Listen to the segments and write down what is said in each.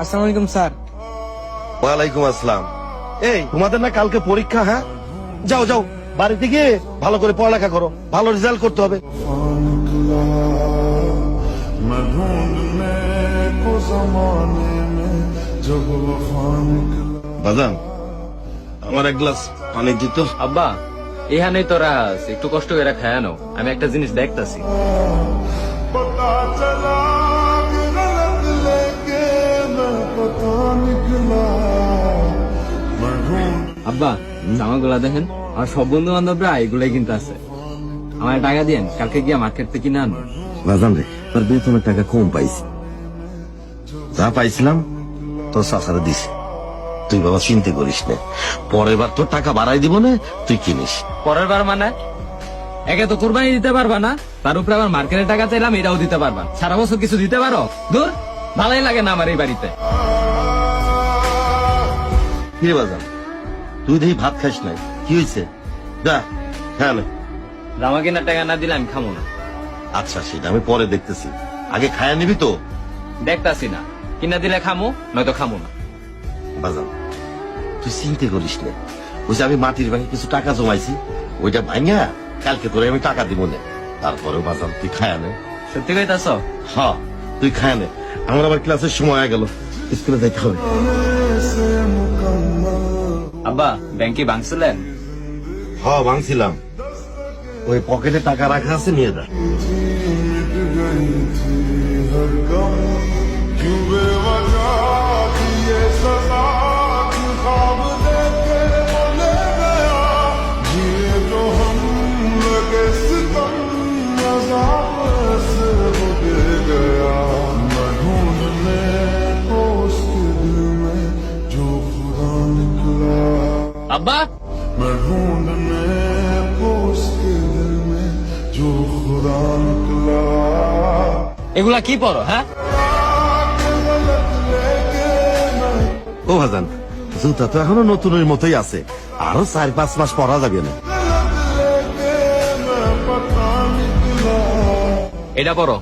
আসসালামু আলাইকুম স্যার। ওয়ালাইকুম আসসালাম। এই তোমাদের না কালকে পরীক্ষা? হ্যাঁ, যাও যাও, বাড়িতে গিয়ে ভালো করে পড়ালেখা করো, ভালো রেজাল্ট করতে হবে। বাজান, আমার এক গ্লাস পানি দিত। আব্বা, এখানেই তো রাস, একটু কষ্ট করে খায়ানো। আমি একটা জিনিস দেখতাছি। আব্বা, জামাগুলা দেখেন, আর সব বন্ধু বান্ধবরা এগুলাই কিনতে আছে। আমার টাকা দিয়েন, কালকে গিয়ে মার্কেট থেকে কিনে আনবো। বাজান রে, তোর বেতনের টাকা কম পাইছি, যা পাইছিলাম তোর চাচারে দিছি। তুই বাবা চিন্তা করিস না, পরের বার তোর টাকা বাড়াই দিব না, তুই কিনিস। পরের বার মানে একে তো কোরবানি দিতে পারবা না, তার উপরে আবার মার্কেটের টাকা চাইলাম, এটাও দিতে পারবা। সারা বছর কিছু দিতে পারো? দূর, ভালোই লাগে না আমার এই বাড়িতে। কি রে বাজান, তুই দেখি ভাত খাইস নাই, কি হয়েছে? যা হ্যাঁ। জামা কেনার টাকা না দিলে আমি খামো না। আচ্ছা, সেটা আমি পরে দেখতেছি, আগে খায়া নিবি তো। দেখতাছি না, কিনা দিলে খামো, নয়তো খামো না। বাজান, তুই চিন্তা করিস না, ওই যে আমি মাটির ব্যাংকে কিছু টাকা জমাইছি, ওইটা ভাঙা কালকে তোরে আমি টাকা দিব না। তারপরেও বাজান তুই খায়া নে। সত্যি কইতাছ? হ্যাঁ, তুই খায়া নে, আমার আবার ক্লাসের সময় হয়ে গেল, স্কুলে যাইতে হবে। আব্বা, ব্যাংকে ভাঙছিলেন? হ্যাঁ, ভাঙছিলাম, ওই পকেটে টাকা রাখা আছে, নিয়ে যা। আব্বা, এগুলা কি পড়ো? হ্যাঁ, ও ভাজান, জুতা তো এখনো নতুনের মতোই আছে, আরো 4-5 মাস পরা যাবে না। এটা পড়ো।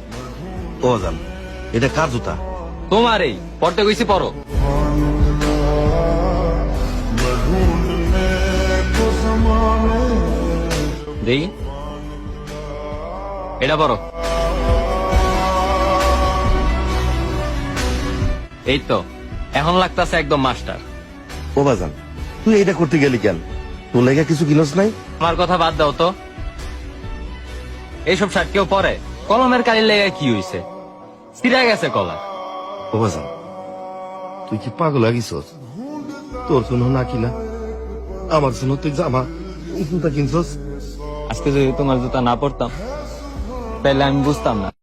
ও ভাজান, এটা কার জুতা? তোমার এই পড়তে কইছি, পড়ো। দেই, এটা পড়ো। এই তো, এখন লাগতাছে একদম মাস্টার। ও ভাজান, তুই এইটা করতে গেলি কেন? তোর লেগে কিছু কিনস নাই? আমার কথা বাদ দাও তো, এইসব শার্ট কেউ পরে? কলমের কালির লেগে কি হইছে? ছিঁড়ে গেছে কলা। ও ভাজান, তুই কি পাগল লাগিস? তোর জন্য না কিনা আমার জন্য তুই জামা জুতা কিনছস? আজকে যদি তোমার জুতা না পড়তাম, তাহলে আমি বুঝতাম না।